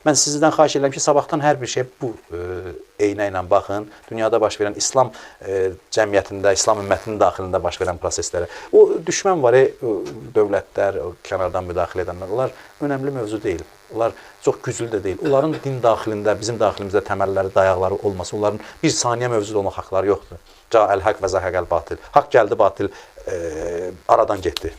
Mən sizdən xahiş edirəm ki, sabahdan hər bir şey bu eynə ilə baxın. Dünyada baş verən İslam cəmiyyətində, İslam ümmətinin daxilində baş verən proseslərə. O düşmən var, dövlətlər, kənardan müdaxilə edənlər, onlar önəmli mövzu deyil. Onlar çox güclü də deyil. Onların din daxilində, bizim daxilimizdə təməlləri, dayaqları olması, onların bir saniyə mövcud olmaq haqları yoxdur. Ca'əl haq və zəhəqəl batil. Haqq gəldi, batil aradan getdi.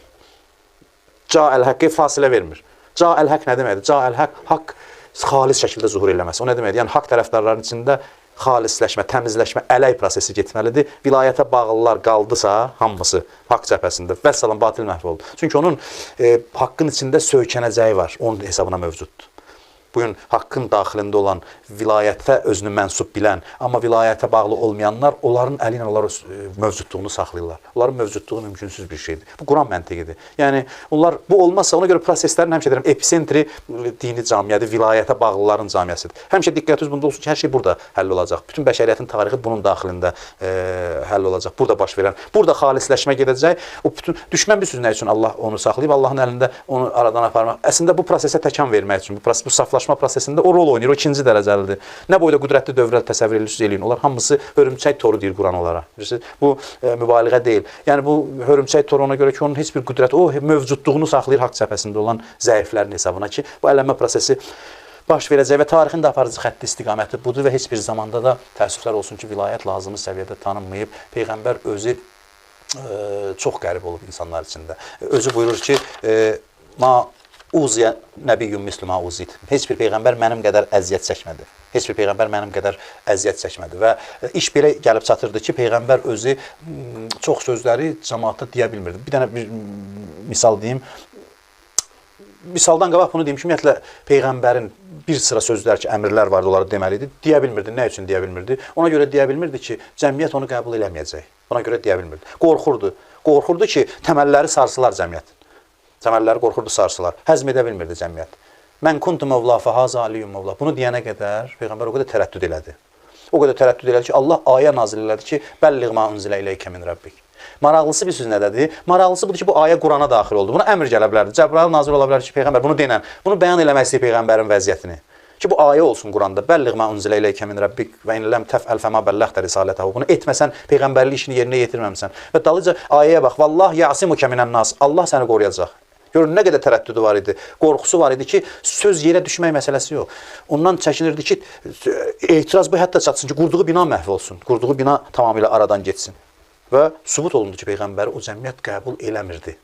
Ca'əl haqqı fasilə vermir. Ca'əl haq nə deməkdir? Ca'əl haqq xalis şəkildə zuhur eləməsi. O nə deməkdir? Yəni, haqq tərəfdarların içində xalisləşmə, təmizləşmə, ələk prosesi getməlidir. Vilayətə bağlılar qaldısa, hamısı haqq cəbhəsində, vəssalam, batil məhv oldu. Çünki onun haqqın içində söykənəcəyi var, onun hesabına mövcuddur. Bugün haqqın daxilində olan, vilayətə özünü mənsub bilən, amma vilayətə bağlı olmayanlar, onların əli ilə onlar mövcudluğunu saxlayırlar. Onların mövcudluğu mümkünsüz bir şeydir. Bu, Quran məntiqidir. Yəni, onlar bu olmazsa, ona görə proseslərin həmişə deyirəm, epicentri dini camiyyədir, vilayətə bağlıların camiyyəsidir. Həmişə diqqətiniz bunda olsun ki, hər şey burada həll olacaq. Bütün bəşəriyyətin tarixi bunun daxilində həll olacaq. Burada baş verən, burada xalisləşmə gedəcək. O bütün düşmən bir söz nə üçün Allah onu saxlayıb, Allahın əlində onu aradan aparmaq. Əslində, bu prosesə təkan vermək üçün, bu saflaşma prosesində o rol oynayır, o ikinci dərəcəlidir. Nə boyda qüdrətli dövrlər təsəvvür edirsiniz, eləyin. Onlar hamısı hörümçək toru deyir Quran onlara. Bu mübaliğə deyil. Yəni, bu hörümçək toru ona görə ki, onun heç bir qüdrəti, o mövcudluğunu saxlayır haqq cəbhəsində olan zəiflərin hesabına ki, bu ələnmə prosesi baş verəcək və tarixin də aparıcı xətti istiqaməti budur və heç bir zamanda da təəssüflər olsun ki, vilayət lazımı səviyyədə tanınmayıb. Peyğəmbər özü çox qərib olub insanlar içində. Özü buyurur ki, Uziyə nəbiyyün müslümə uzid. Heç bir Peyğəmbər mənim qədər əziyyət çəkmədi. Heç bir Peyğəmbər mənim qədər əziyyət çəkmədi. Və iş belə gəlib çatırdı ki, Peyğəmbər özü çox sözləri cəmaatda deyə bilmirdi. Bir dənə bir misal deyim. Misaldan qabaq bunu deyim ki, ümumiyyətlə, Peyğəmbərin bir sıra sözlər ki, əmrlər vardı, onları deməliydi. Deyə bilmirdi. Nə üçün deyə bilmirdi? Ona görə deyə bilmirdi ki, cəmiyyət onu qəbul eləməyəcək. Ona görə deyə bilmirdi. Qorxurdu. Qorxurdu ki, təməlləri sarsılar cəmiyyət. Təməlləri qorxurdu sarsılar. Həzm edə bilmirdi cəmiyyət. Mən kuntu mövla fəhazə aliyyum mövla. Bunu deyənə qədər Peyğəmbər o qədər tərəddüd elədi. O qədər tərəddüd elədi ki, Allah ayə nazil elədi ki, bəlliğ mə unzilə iləykə min Rabbik. Maraqlısı bir söz nədədir? Maraqlısı budur ki, bu ayə Qurana daxil oldu. Buna əmr gələ bilərdi. Cəbrail nazil ola bilər ki, Peyğəmbər bunu denən, bunu bəyan eləmək istəyir Peyğəmbərin vəziyyətini. Ki, bu ayə olsun Quranda. Bəlliğ mə unzilə iləykə min Rabbik və inləm təfəl fəmə bəlləxtə risalətəhu. Bunu etməsən, Peyğəmbərlik işini yerinə yetirməmsən. Və dalıca ayəyə bax, vallah yəsimukə minən nas. Allah səni qoruyacaq. Görün, nə qədər tərəddüdü var idi, qorxusu var idi ki, söz yerə düşmək məsələsi yox. Ondan çəkinirdi ki, etiraz bu hətta çatsın ki, qurduğu bina məhv olsun, qurduğu bina tamamilə aradan getsin. Və sübut olundu ki, Peyğəmbəri o cəmiyyət qəbul eləmirdi.